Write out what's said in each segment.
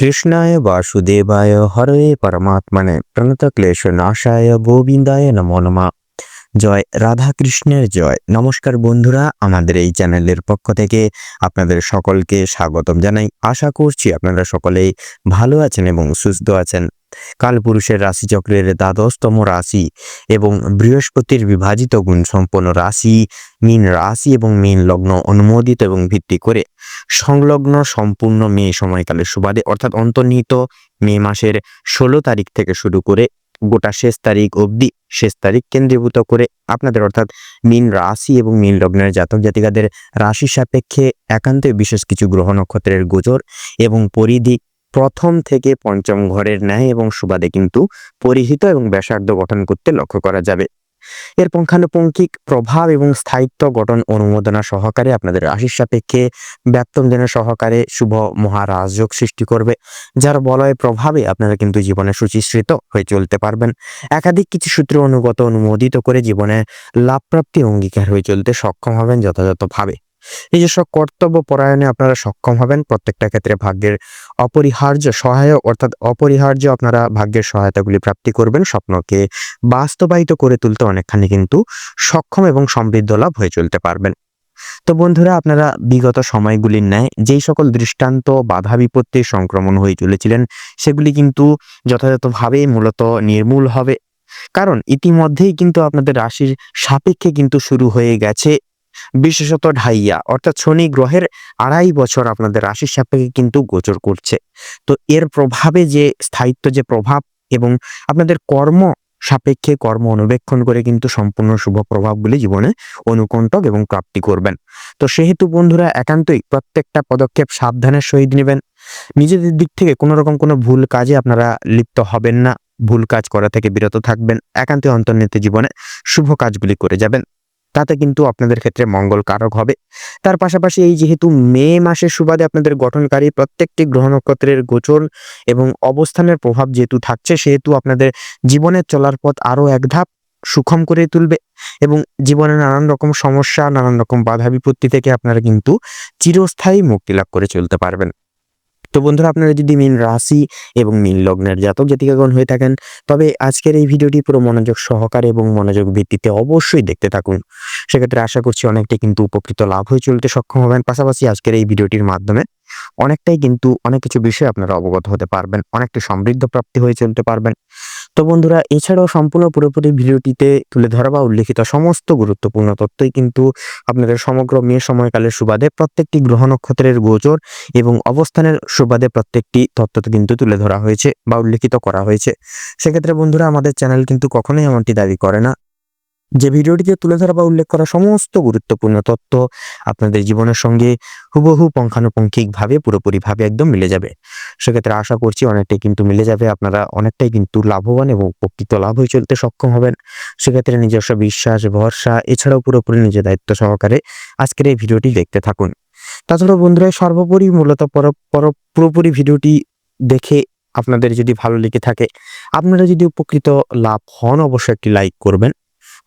কৃষ্ণায় বাসুদেবায় হরে পরমাত্মনে প্রণতক্লেশনাশায় গোবিন্দায় নমো নমঃ। জয় রাধা কৃষ্ণের জয়। নমস্কার বন্ধুরা, আমাদের এই চ্যানেলের পক্ষ থেকে আপনাদের সকলকে স্বাগতম জানাই। আশা করছি আপনারা সকলেই ভালো আছেন এবং সুস্থ আছেন। কালপুরুষের রাশিচক্রের দ্বাদশতম রাশি এবং বৃহস্পতির বিভাজিত গুণ সম্পন্ন রাশি মীন রাশি এবং মীন লগ্ন অনুমোদিত এবং ভিত্তি করে সংলগ্ন সম্পূর্ণ মে সময়কালের সুবাদে অর্থাৎ অন্তর্নিহিত মে মাসের 16 তারিখ থেকে শুরু করে গোটা শেষ তারিখ অবধি, শেষ তারিখ কেন্দ্রীভূত করে আপনাদের অর্থাৎ মীন রাশি এবং মীন লগ্নের জাতক জাতিকাদের রাশি সাপেক্ষে একান্তই বিশেষ কিছু গ্রহ নক্ষত্রের গোচর এবং পরিধি প্রথম থেকে পঞ্চম ঘরের ন্যায় এবং সুবাদে কিন্তু পরিহিত এবং ব্যাসার্ধ গঠন করতে লক্ষ্য করা যাবে। এর পুঙ্খানুপুঙ্খিক প্রভাব এবং স্থায়িত্ব গঠন অনুমোদনা সহকারে আপনাদের রাশির সাপেক্ষে ব্যক্তম দিনের সহকারে শুভ মহারাজযোগ সৃষ্টি করবে, যার বলয় প্রভাবে আপনারা কিন্তু জীবনে সুচিশ্রিত হয়ে চলতে পারবেন। একাধিক কিছু সূত্র অনুগত অনুমোদিত করে জীবনে লাভপ্রাপ্তি অঙ্গীকার হয়ে চলতে সক্ষম হবেন যথাযথভাবে। নিজস্ব কর্তব্য পরায়ণে আপনারা সক্ষম হবেন। প্রত্যেকটা ক্ষেত্রে ভাগ্যের অপরিহার্য সহায়ক অর্থাৎ অপরিহার্য আপনারা ভাগ্যের সহায়তাগুলি প্রাপ্তি করবেন। স্বপ্নকে বাস্তবায়িত করে তুলতে অনেকখানি কিন্তু সক্ষম এবং সমৃদ্ধ লাভ হয়ে চলতে পারবেন। তো বন্ধুরা, আপনারা বিগত সময়গুলির ন্যায় যেই সকল দৃষ্টান্ত বাধা বিপত্তির সংক্রমণ হয়ে চলেছিলেন সেগুলি কিন্তু যথাযথভাবে মূলত নির্মূল হবে। কারণ ইতিমধ্যেই কিন্তু আপনাদের রাশির সাপেক্ষে কিন্তু শুরু হয়ে গেছে বিশেষত ঢাইয়া অর্থাৎ শনি গ্রহের 2.5 বছর আপনাদের রাশির সাপেক্ষে কিন্তু গোচর করছে। তো এর প্রভাবে যে স্থায়িত্ব যে প্রভাব এবং আপনাদের কর্ম সাপেক্ষে কর্ম অনুবেক্ষণ করে কিন্তু সম্পূর্ণ শুভ প্রভাবগুলি জীবনে অনুকণ্টক এবং প্রাপ্তি করবেন। তো সেহেতু বন্ধুরা একান্তই প্রত্যেকটা পদক্ষেপ সাবধানের সহিত নেবেন। নিজেদের দিক থেকে কোনো রকম কোনো ভুল কাজে আপনারা লিপ্ত হবেন না। ভুল কাজ করা থেকে বিরত থাকবেন। একান্তই অন্তর্নিহিত জীবনে শুভ কাজগুলি করে যাবেন, তাতে কিন্তু আপনাদের ক্ষেত্রে মঙ্গল কারক হবে। তার পাশাপাশি এই যেহেতু মে মাসের সুবাদে আপনাদের গঠনকারী প্রত্যেকটি গ্রহ নক্ষত্রের গোচর এবং অবস্থানের প্রভাব যেহেতু থাকছে, সেহেতু আপনাদের জীবনের চলার পথ আরো এক ধাপ সুখম করে তুলবে এবং জীবনে নানান রকম সমস্যা নানান রকম বাধা বিপত্তি থেকে আপনারা কিন্তু চিরস্থায়ী মুক্তি লাভ করে চলতে পারবেন। তো বন্ধুরা, আপনারা যদি মীন রাশি এবং মীন লগ্নের জাতক জাতিকাগণ হয়ে থাকেন, তবে আজকের এই ভিডিওটি পুরো মনোযোগ সহকারে এবং মনোযোগ ভিত্তিতে অবশ্যই দেখতে থাকুন। সেক্ষেত্রে আশা করছি অনেকটাই কিন্তু উপকৃত লাভ হয়ে চলতে সক্ষম হবেন। পাশাপাশি আজকের এই ভিডিওটির মাধ্যমে অনেকটাই কিন্তু অনেক কিছু বিষয়ে আপনারা অবগত হতে পারবেন, অনেকটা সমৃদ্ধ প্রাপ্তি হয়ে চলতে পারবেন। তো বন্ধুরা, এছাড়াও সম্পূর্ণ পুরোপুরি ভিডিওটিতে তুলে ধরা বা উল্লেখিত সমস্ত গুরুত্বপূর্ণ তথ্যই কিন্তু আপনাদের সমগ্র মে সময়কালের সুবাদে প্রত্যেকটি গ্রহ নক্ষত্রের গোচর এবং অবস্থানের সুবাদে প্রত্যেকটি তথ্য কিন্তু তুলে ধরা হয়েছে বা উল্লেখিত করা হয়েছে। সেক্ষেত্রে বন্ধুরা, আমাদের চ্যানেল কিন্তু কখনোই এমনটি দাবি করে না যে ভিডিওটিতে তুলে ধরা বা উল্লেখ করা সমস্ত গুরুত্বপূর্ণ তথ্য আপনাদের জীবনের সঙ্গে হুবহু পুঙ্খানুপুঙ্খিকভাবে পুরোপুরিভাবে একদম মিলে যাবে। সেক্ষেত্রে আশা করছি অনেকটাই কিন্তু মিলে যাবে, আপনারা অনেকটাই কিন্তু লাভবান এবং উপকৃত লাভ হয়ে চলতে সক্ষম হবেন। সেক্ষেত্রে নিজস্ব বিশ্বাস ভরসা এছাড়াও পুরোপুরি নিজের দায়িত্ব সহকারে আজকের এই ভিডিওটি দেখতে থাকুন। তাছাড়াও বন্ধুরা, সর্বোপরি মূলত পুরোপুরি ভিডিওটি দেখে আপনাদের যদি ভালো লেগে থাকে, আপনারা যদি উপকৃত লাভ হন, অবশ্যই একটি লাইক করবেন।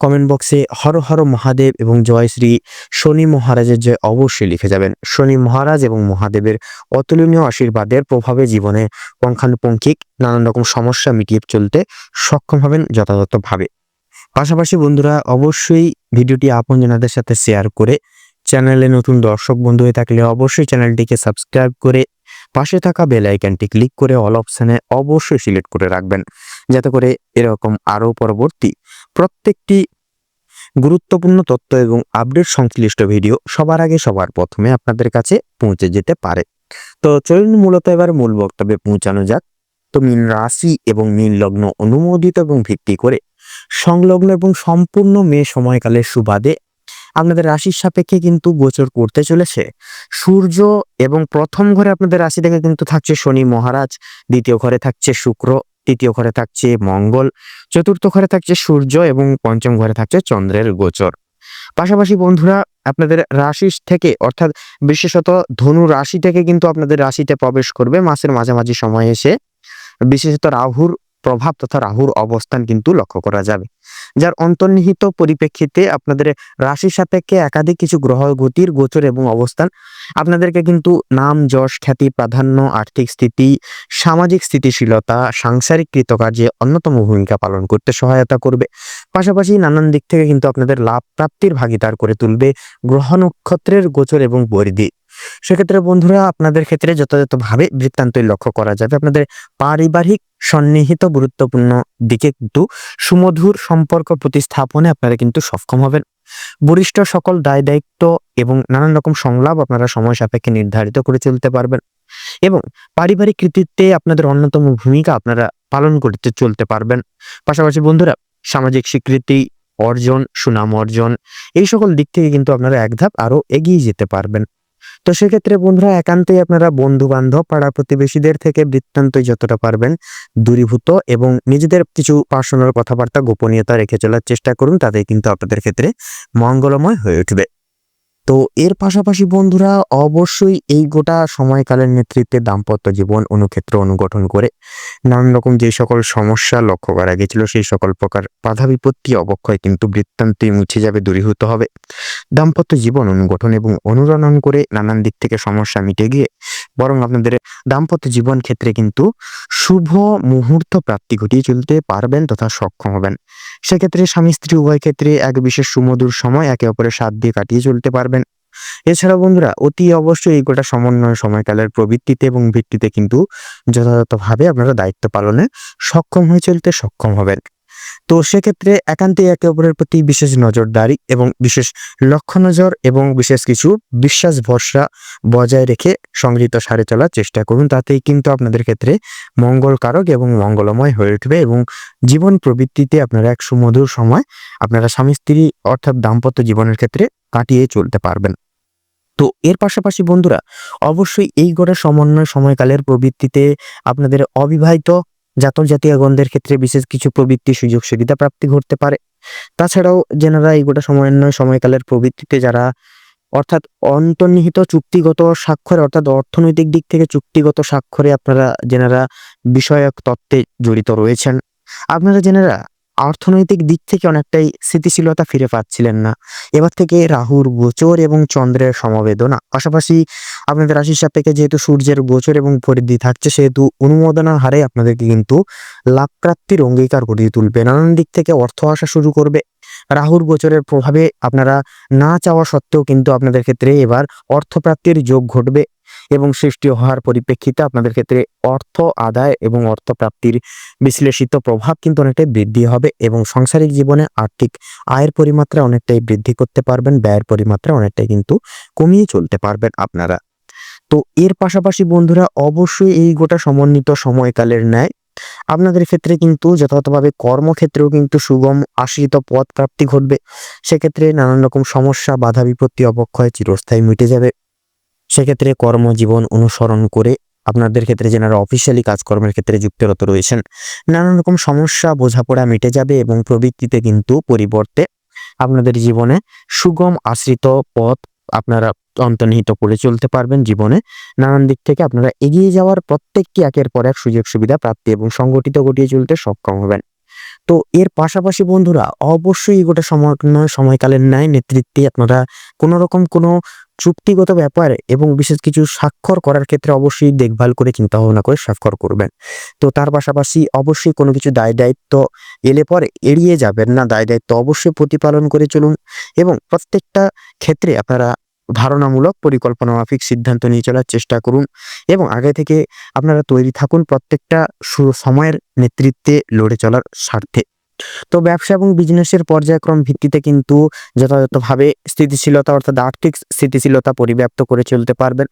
কমেন্ট বক্সে হর হর মহাদেব এবং জয় শ্রী শনি মহারাজের জয় অবশ্যই লিখে যাবেন। শনি মহারাজ এবং মহাদেবের অতুলনীয় আশীর্বাদের প্রভাবে জীবনে পুঙ্খানুপুঙ্খিক নানান রকম সমস্যা মিটিয়ে চলতে সক্ষম হবেন যথাযথভাবে। পাশাপাশি বন্ধুরা, অবশ্যই ভিডিওটি আপনজনদের সাথে শেয়ার করে চ্যানেলে নতুন দর্শক বন্ধু হয়ে থাকলে অবশ্যই চ্যানেলটিকে সাবস্ক্রাইব করে পাশে থাকা বেল আইকনটি ক্লিক করে অল অপশনে অবশ্যই সিলেক্ট করে রাখবেন, যাতে করে এরকম আরও পরবর্তী প্রত্যেকটি গুরুত্বপূর্ণ তথ্য এবং আপডেট সংশ্লিষ্ট ভিডিও সবার আগে সবার প্রথমে আপনাদের কাছে পৌঁছে যেতে পারে। তো চলুন মূলত এবার মূল বক্তব্যে পৌঁছানো যাক। তো মীন রাশি এবং মীন লগ্ন অনুমোদিত এবং ভিত্তি করে সংলগ্ন এবং সম্পূর্ণ মে সময়কালের সুবাদে আপনাদের রাশির সাপেক্ষে কিন্তু গোচর করতে চলেছে সূর্য এবং প্রথম ঘরে আপনাদের রাশি থেকে কিন্তু থাকছে শনি মহারাজ, দ্বিতীয় ঘরে থাকছে শুক্র, তৃতীয় ঘরে থাকছে মঙ্গল, চতুর্থ ঘরে থাকছে সূর্য এবং পঞ্চম ঘরে থাকছে চন্দ্রের গোচর। পাশাপাশি বন্ধুরা, আপনাদের রাশি থেকে অর্থাৎ বিশেষত ধনু রাশি থেকে কিন্তু আপনাদের রাশিতে প্রবেশ করবে মাসের মাঝামাঝি সময়ে এসে বিশেষত রাহুর প্রভাব তথা রাহুর অবস্থান কিন্তু লক্ষ্য করা যাবে। যার অন্তর্নিহিত পরিপ্রেক্ষিতে আপনাদের রাশি সাপেক্ষে একাধিক কিছু গ্রহ গতির গোচর এবং অবস্থান আপনাদেরকে কিন্তু নাম, যশ, খ্যাতি, প্রাধান্য, আর্থিক স্থিতি, সামাজিক স্থিতিশীলতা, সাংসারিক কৃতকার্যে অন্যতম ভূমিকা পালন করতে সহায়তা করবে। পাশাপাশি নানান দিক থেকে কিন্তু আপনাদের লাভ প্রাপ্তির ভাগীদার করে তুলবে গ্রহ নক্ষত্রের গোচর এবং পরিধি। সেক্ষেত্রে বন্ধুরা আপনাদের ক্ষেত্রে যথাযথভাবে বৃত্তান্তই লক্ষ্য করা যাবে। আপনাদের পারিবারিক সন্নিহিত গুরুত্বপূর্ণ দিকে কিন্তু সুমধুর সম্পর্ক প্রতিস্থাপনে আপনারা কিন্তু সক্ষম হবেন। বরিষ্ঠ সকল দায় দায়িত্ব এবং নানান রকম সংলাপ আপনারা সময় সাপেক্ষে নির্ধারিত করে চলতে পারবেন এবং পারিবারিক কৃতিত্বে আপনাদের অন্যতম ভূমিকা আপনারা পালন করতে চলতে পারবেন। পাশাপাশি বন্ধুরা সামাজিক স্বীকৃতি অর্জন, সুনাম অর্জন, এই সকল দিক থেকে কিন্তু আপনারা এক ধাপ আরো এগিয়ে যেতে পারবেন। তো সেক্ষেত্রে বন্ধুরা একান্তই আপনারা বন্ধু বান্ধব, পাড়া প্রতিবেশীদের থেকে বৃত্তান্তই যতটা পারবেন দূরীভূত এবং নিজেদের কিছু পার্সোনাল কথাবার্তা গোপনীয়তা রেখে চলার চেষ্টা করুন, তাতে কিন্তু আপনাদের ক্ষেত্রে মঙ্গলময় হয়ে উঠবে। তো এর পাশাপাশি বন্ধুরা অবশ্যই এই গোটা সময়কালের নেতৃত্বে দাম্পত্য জীবন অনুক্ষেত্র অনুগঠন করে নানান রকম যে সকল সমস্যা লক্ষ্য করা গেছিল সেই সকল প্রকার বাধা বিপত্তি অবক্ষয় কিন্তু বৃত্তান্তই মুছে যাবে, দূরীভূত হবে। দাম্পত্য জীবন অনুগঠন এবং অনুরণন করে নানান দিক থেকে সমস্যা মিটে গিয়ে বরং আপনাদের দাম্পত্য জীবন ক্ষেত্রে কিন্তু শুভ মুহূর্ত প্রাপ্তি ঘটিয়ে চলতে পারবেন তথা সক্ষম হবেন। সেক্ষেত্রে স্বামী স্ত্রী উভয় ক্ষেত্রে এক বিশেষ সুমধুর সময় একে অপরের সাথ দিয়ে কাটিয়ে চলতে পারবেন। এছাড়া বন্ধুরা অতি অবশ্যই এই গোটা সমন্বয় সময়কালের প্রবৃত্তিতে এবং ভিত্তিতে কিন্তু যথাযথভাবে আপনারা দায়িত্ব পালনে সক্ষম হয়ে চলতে সক্ষম হবেন। তো সেক্ষেত্রে একান্তই একে অপরের প্রতি বিশেষ নজরদারি এবং বিশেষ লক্ষ্য নজর এবং বিশেষ কিছু বিশ্বাস ভরসা বজায় রেখে সংগৃহীত সারে চলার চেষ্টা করুন, তাতেই কিন্তু আপনাদের ক্ষেত্রে মঙ্গলকারক এবং মঙ্গলময় হয়ে উঠবে এবং জীবন প্রবৃত্তিতে আপনারা এক সুমধুর সময় আপনারা স্বামী স্ত্রী অর্থাৎ দাম্পত্য জীবনের ক্ষেত্রে কাটিয়ে চলতে পারবেন। তো এর পাশাপাশি বন্ধুরা অবশ্যই এই গোটা সমন্বয় সময়কালের প্রবৃত্তিতে আপনাদের অবিবাহিত জাতক জাতিকাগণদের ক্ষেত্রে বিশেষ কিছু প্রবৃত্তি সুযোগ সুবিধা প্রাপ্তি ঘটতে পারে। তাছাড়াও যেনারা এই গোটা সমন্বয় সময়কালের প্রবৃত্তিতে যারা অর্থাৎ অন্তর্নিহিত চুক্তিগত স্বাক্ষরে অর্থাৎ অর্থনৈতিক দিক থেকে চুক্তিগত স্বাক্ষরে আপনারা যেনারা বিষয়ক তত্ত্বে জড়িত রয়েছেন, আপনারা যেনারা অর্থনৈতিক দিক থেকে অনেকটাই স্থিতিশীলতা ফিরে পাচ্ছিলেন না, এবার থেকে রাহুর গোচর এবং চন্দ্রের সমবেদনা পাশাপাশি আপনাদের রাশির সাপেক্ষে যেহেতু সূর্যের গোচর এবং পরিধি থাকছে সেহেতু অনুমোদনার হারে আপনাদেরকে কিন্তু লাভ প্রাপ্তির অঙ্গীকার করিয়ে তুলবে। নানান দিক থেকে অর্থ আসা শুরু করবে। রাহুর গোচরের প্রভাবে আপনারা না চাওয়া সত্ত্বেও কিন্তু আপনাদের ক্ষেত্রে এবার অর্থপ্রাপ্তির যোগ ঘটবে এবং সৃষ্টি হওয়ার পরিপ্রেক্ষিতে আপনাদের ক্ষেত্রে অর্থ আদায় এবং অর্থ প্রাপ্তির বিশ্লেষিত প্রভাব কিন্তু অনেকটাই বৃদ্ধি হবে এবং সাংসারিক জীবনে আর্থিক আয়ের পরিমাত্রা অনেকটাই বৃদ্ধি করতে পারবেন, ব্যয়ের পরিমাত্রা অনেকটাই কিন্তু কমিয়ে চলতে পারবেন আপনারা। তো এর পাশাপাশি বন্ধুরা অবশ্যই এই গোটা সমন্বিত সময়কালের ন্যায় আপনাদের ক্ষেত্রে কিন্তু যথাযথভাবে কর্মক্ষেত্রেও কিন্তু সুগম আশ্রিত পদ প্রাপ্তি ঘটবে। সেক্ষেত্রে নানান রকম সমস্যা বাধা বিপত্তি অবক্ষয় চিরস্থায়ী মিটে যাবে। সেক্ষেত্রে কর্মজীবন অনুসরণ করে আপনাদের ক্ষেত্রে যেনারা অফিসিয়ালি কাজকর্মের ক্ষেত্রে যুক্তরত রয়েছেন নানান রকম সমস্যা বোঝাপড়া মিটে যাবে এবং প্রবৃত্তিতে কিন্তু পরিবর্তে আপনাদের জীবনে সুগম আশ্রিত পথ আপনারা অন্তর্নিহিত করে চলতে পারবেন। জীবনে নানান দিক থেকে আপনারা এগিয়ে যাওয়ার প্রত্যেকটি একের পর এক সুযোগ সুবিধা প্রাপ্তি এবং সংগঠিত ঘটিয়ে চলতে সক্ষম হবেন। তো এর পাশাপাশি বন্ধুরা অবশ্যই গোটা সময়কালের ন্যায় নেতৃত্বে আপনারা কোনো রকম কোনো চুক্তিগত ব্যাপারে এবং বিশেষ কিছু স্বাক্ষর করার ক্ষেত্রে অবশ্যই দেখভাল করে চিন্তা ভাবনা করে স্বাক্ষর করবেন। তো তার পাশাপাশি অবশ্যই কোনো কিছু দায় দায়িত্ব এলে পরে এড়িয়ে যাবেন না, দায় দায়িত্ব অবশ্যই প্রতিপালন করে চলুন এবং প্রত্যেকটা ক্ষেত্রে আপনারা ধারণামূলক পরিকল্পনা মাফিক সিদ্ধান্ত নিয়ে চলার চেষ্টা করুন এবং আগে থেকে আপনারা তৈরি থাকুন প্রত্যেকটা সময়ের নেতৃত্বে লড়ে চলার স্বার্থে। তো ব্যবসা এবং বিজনেসের পর্যায়ক্রম ভিত্তিতে কিন্তু যথাযথভাবে স্থিতিশীলতা অর্থাৎ আর্থিক স্থিতিশীলতা পরিব্যাপ্ত করে চলতে পারবেন।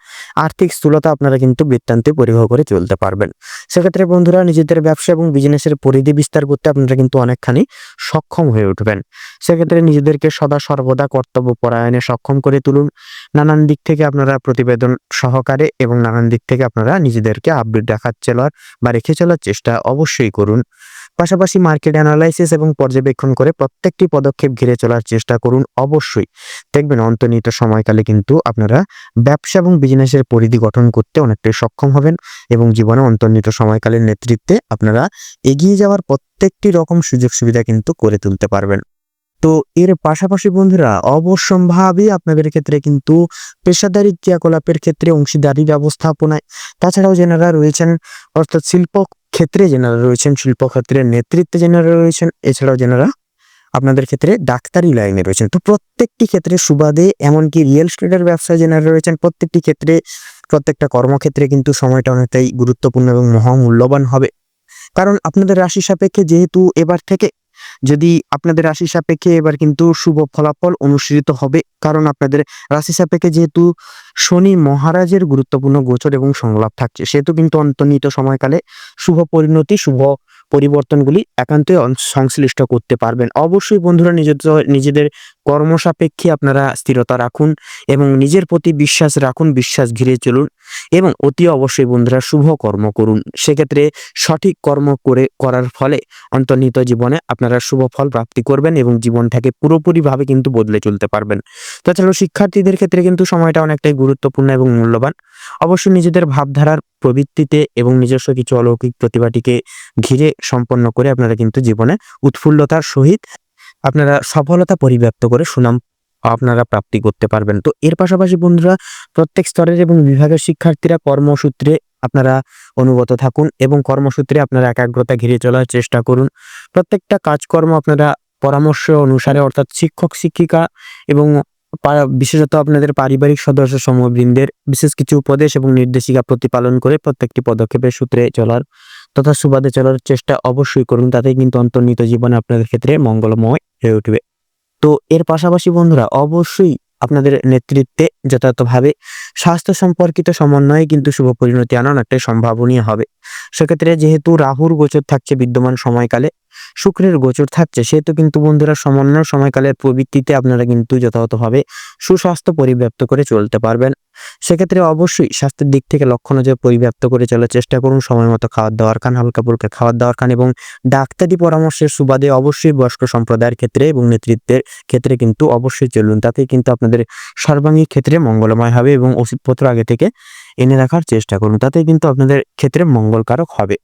আর্থিক স্থূলতা আপনারা কিন্তু বৃত্তান্তে পরিবাহ করে চলতে পারবেন। সেক্ষেত্রে বন্ধুরা নিজেদের ব্যবসা এবং বিজনেসের পরিধি বিস্তার করতে আপনারা কিন্তু অনেকখানি সক্ষম হয়ে উঠবেন। সেক্ষেত্রে নিজেদেরকে সদা সর্বদা কর্তব্য পরায়ণে সক্ষম করে তুলুন। নানান দিক থেকে আপনারা প্রতিবেদন সহকারে এবং নানান দিক থেকে আপনারা নিজেদেরকে আপডেট রাখার চলার বা রেখে চলার চেষ্টা অবশ্যই করুন। পাশাপাশি মার্কেট অ্যানালাইসিস এবং পর্যবেক্ষণ করে প্রত্যেকটি পদক্ষেপ ঘিরে চলার চেষ্টা করুন। অবশ্যই দেখবেন অন্তর্নিহিত সময়কালে কিন্তু আপনারা ব্যবসা এবং বিজনেসের পরিধি গঠন করতে অনেকটাই সক্ষম হবেন এবং জীবনে অন্তর্নিহিত সময়কালের নেতৃত্বে আপনারা এগিয়ে যাওয়ার প্রত্যেকটি রকম সুযোগ সুবিধা কিন্তু করে তুলতে পারবেন। তো এর পাশাপাশি বন্ধুরা অবশ্যম্ভাবী আপনাদের ক্ষেত্রে কিন্তু পেশাদারি ক্রিয়াকলাপের ক্ষেত্রে অংশীদারি ব্যবস্থাপনায়, তাছাড়াও যেনারা রয়েছেন অর্থাৎ শিল্প ক্ষেত্রে যেনারা রয়েছেন, শিল্প ক্ষেত্রের নেতৃত্বে যেনারা রয়েছেন, এছাড়াও যেনারা আপনাদের ক্ষেত্রে ডাক্তারি লাইনে রয়েছেন, তো প্রত্যেকটি ক্ষেত্রে সুবাদে, এমনকি রিয়েল এস্টেটের ব্যবসায় যেনারা রয়েছেন, প্রত্যেকটি ক্ষেত্রে প্রত্যেকটা কর্মক্ষেত্রে কিন্তু সময়টা অনেকটাই গুরুত্বপূর্ণ এবং মহামূল্যবান হবে। কারণ আপনাদের রাশি সাপেক্ষে যেহেতু এবার থেকে যদি আপনাদের রাশি সাপেক্ষে এবার কিন্তু শুভ ফলাফল অনুসৃত হবে, কারণ আপনাদের রাশি সাপেক্ষে যেহেতু শনি মহারাজের গুরুত্বপূর্ণ গোচর এবং সংলাপ থাকছে, সেহেতু কিন্তু অন্তর্নিহিত সময়কালে শুভ পরিণতি, শুভ পরিবর্তনগুলি একান্তই সংশ্লিষ্ট করতে পারবেন। অবশ্যই বন্ধুরা নিজেদের কর্মসাপেক্ষে আপনারা স্থিরতা রাখুন এবং নিজের প্রতি বিশ্বাস রাখুন, বিশ্বাস ঘিরে চলুন এবং অতি অবশ্যই বন্ধুরা শুভ কর্ম করুন। সেক্ষেত্রে সঠিক কর্ম করার ফলে অন্তর্নিহিত জীবনে আপনারা শুভ ফল প্রাপ্তি করবেন এবং জীবনটাকে পুরোপুরিভাবে কিন্তু বদলে চলতে পারবেন। তাছাড়াও শিক্ষার্থীদের ক্ষেত্রে কিন্তু সময়টা অনেকটাই গুরুত্বপূর্ণ এবং মূল্যবান। অবশ্যই নিজেদের ভাবধারার প্রবৃত্তিতে এবং নিজস্ব কিছু অলৌকিক প্রতিভাটিকে ঘিরে সম্পন্ন করে আপনারা কিন্তু জীবনে উৎফুল্লতার সহিত আপনারা সফলতা পরিব্যাপ্ত করে সুনাম আপনারা প্রাপ্তি করতে পারবেন। তো এর পাশাপাশি বন্ধুরা প্রত্যেক স্তরের এবং বিভাগের শিক্ষার্থীরা কর্মসূত্রে আপনারা অনুগত থাকুন এবং কর্মসূত্রে আপনারা একাগ্রতা ঘিরে চলার চেষ্টা করুন। প্রত্যেকটা কাজকর্ম আপনারা পরামর্শ অনুসারে, অর্থাৎ শিক্ষক শিক্ষিকা এবং বিশেষত আপনাদের পারিবারিক সদস্য সমবৃন্দের বিশেষ কিছু উপদেশ এবং নির্দেশিকা প্রতিপালন করে প্রত্যেকটি পদক্ষেপের সূত্রে চলার তথা সুবাদে চলার চেষ্টা অবশ্যই করুন। তাতেই কিন্তু অন্তর্নিহিত জীবনে আপনাদের ক্ষেত্রে মঙ্গলময় হয়ে উঠবে। তো এর পাশাপাশি বন্ধুরা অবশ্যই আপনাদের নেতৃত্বে যথাযথভাবে স্বাস্থ্য সম্পর্কিত সমন্বয়ে কিন্তু শুভ পরিণতি আনা অনেকটাই সম্ভাবনীয় হবে। সেক্ষেত্রে যেহেতু রাহুর গোচর থাকছে বিদ্যমান সময়কালে, শুক্রের গোচর থাকছে, সেহেতু কিন্তু বন্ধুরা সমন্বয় সময়কালের প্রবৃত্তিতে আপনারা কিন্তু যথাযথভাবে সুস্বাস্থ্য পরিব্যাপ্ত করে চলতে পারবেন। সেক্ষেত্রে অবশ্যই স্বাস্থ্যের দিক থেকে লক্ষ্য নজর পরিব্যাপ্ত করে চলার চেষ্টা করুন। সময় মতো খাবার দাবার খান, হালকা ফুলকা খাবার দাবার খান এবং ডাক্তারি পরামর্শের সুবাদে অবশ্যই বয়স্ক সম্প্রদায়ের ক্ষেত্রে এবং নেতৃত্বের ক্ষেত্রে কিন্তু অবশ্যই চলুন। তাতে কিন্তু আপনাদের সর্বাঙ্গীন ক্ষেত্রে মঙ্গলময় হবে এবং ওষুধপত্র আগে থেকে এনে রাখার চেষ্টা করুন। তাতে কিন্তু আপনাদের ক্ষেত্রে মঙ্গলকারক হবে।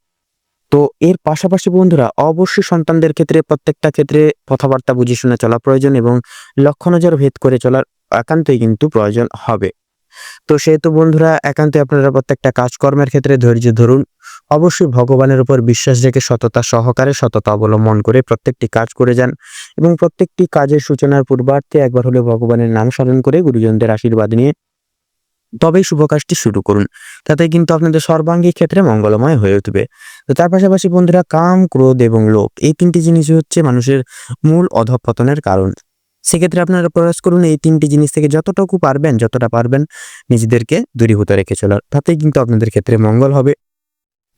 তো এর পাশাপাশি বন্ধুরা অবশ্যই সন্তানদের ক্ষেত্রে প্রত্যেকটা ক্ষেত্রে কথাবার্তা বুঝে শুনে চলা প্রয়োজন এবং লক্ষ্য নজর ভেদ করে চলার একান্তই কিন্তু প্রয়োজন হবে। তো সেহেতু বন্ধুরা একান্তই আপনারা প্রত্যেকটা কাজকর্মের ক্ষেত্রে ধৈর্য ধরুন। অবশ্যই ভগবানের উপর বিশ্বাস রেখে সততা অবলম্বন করে প্রত্যেকটি কাজ করে যান এবং প্রত্যেকটি কাজের সূচনার পূর্বার্থে একবার হলে ভগবানের নাম স্মরণ করে গুরুজনদের আশীর্বাদ নিয়ে তবেই শুভ কাজটি শুরু করুন। তাতে কিন্তু আপনাদের সর্বাঙ্গীন ক্ষেত্রে মঙ্গলময় হয়ে উঠবে। তো তার পাশাপাশি বন্ধুরা কাম, ক্রোধ এবং লোভ এই তিনটি জিনিস হচ্ছে মানুষের মূল অধঃপতনের কারণ। সেক্ষেত্রে আপনারা প্রয়াস করুন এই তিনটি জিনিস থেকে যতটা পারবেন নিজেদেরকে দূরীভূত রেখে চলার, তাতেই কিন্তু আপনাদের ক্ষেত্রে মঙ্গল হবে।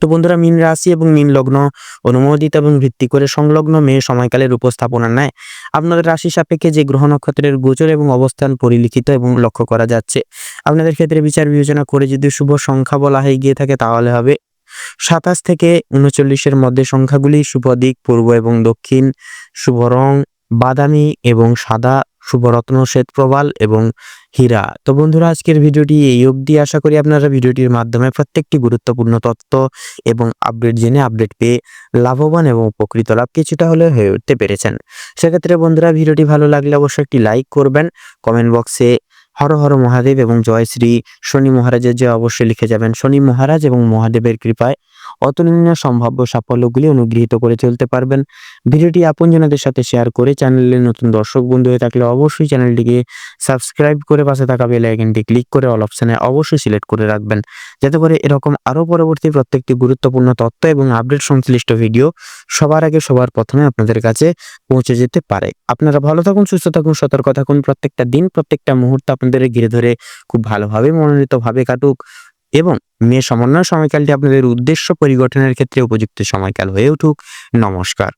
তো বন্ধুরা মীন রাশি এবং মীন লগ্ন অনুমোদিত এবং ভিত্তি করে সংলগ্ন মেয়ে সময়কালের উপস্থাপনা নেয় আপনাদের রাশি সাপেক্ষে যে গ্রহ নক্ষত্রের গোচর এবং অবস্থান পরিলিখিত এবং লক্ষ্য করা যাচ্ছে। আপনাদের ক্ষেত্রে বিচার বিবেচনা করে যদি শুভ সংখ্যা বলা হয়ে গিয়ে থাকে তাহলে হবে 27 থেকে 39-এর মধ্যে সংখ্যাগুলি, শুভ দিক পূর্ব এবং দক্ষিণ, শুভ রং বাদামি এবং সাদা, শুভ রত্ন শ্বেত প্রবাল এবং হীরা। তো বন্ধুরা আজকের ভিডিওটি এই অবধি। আশা করি আপনারা ভিডিওটির মাধ্যমে প্রত্যেকটি গুরুত্বপূর্ণ তথ্য এবং আপডেট জেনে আপডেট পেয়ে লাভবান এবং উপকৃত লাভ কিছুটা হলে হয়ে উঠতে পেরেছেন। সেক্ষেত্রে বন্ধুরা ভিডিওটি ভালো লাগলে অবশ্যই একটি লাইক করবেন, কমেন্ট বক্সে হর হর মহাদেব এবং জয় শ্রী শনি মহারাজের জয় অবশ্যই লিখে যাবেন। শনি মহারাজ এবং মহাদেবের কৃপায় অতুলনীয় সম্ভাব্য সাফল্যগুলি অনুগৃহীত করে চলতে পারবেন। ভিডিওটি আপনজনদের সাথে শেয়ার করে চ্যানেলের নতুন দর্শক বন্ধু হয়ে থাকলে অবশ্যই চ্যানেলটিকে সাবস্ক্রাইব করে পাশে থাকা বেল আইকনটি ক্লিক করে অল অপশনে অবশ্যই সিলেক্ট করে রাখবেন, যাতে করে এরকম আরও পরবর্তী প্রত্যেকটি গুরুত্বপূর্ণ তথ্য এবং আপডেট সংশ্লিষ্ট ভিডিও সবার আগে সবার প্রথমে আপনাদের কাছে পৌঁছে যেতে পারে। আপনারা ভালো থাকুন, সুস্থ থাকুন, সতর্ক থাকুন। প্রত্যেকটা দিন প্রত্যেকটা মুহূর্ত আপনাদের ঘিরে ধরে খুব ভালোভাবে মনোনীতভাবে কাটুক এবং মেয়ে সমন্বয় সময়কালটি আপনাদের উদ্দেশ্য পরিগঠনের ক্ষেত্রে উপযুক্ত সময়কাল হয়ে উঠুক। নমস্কার।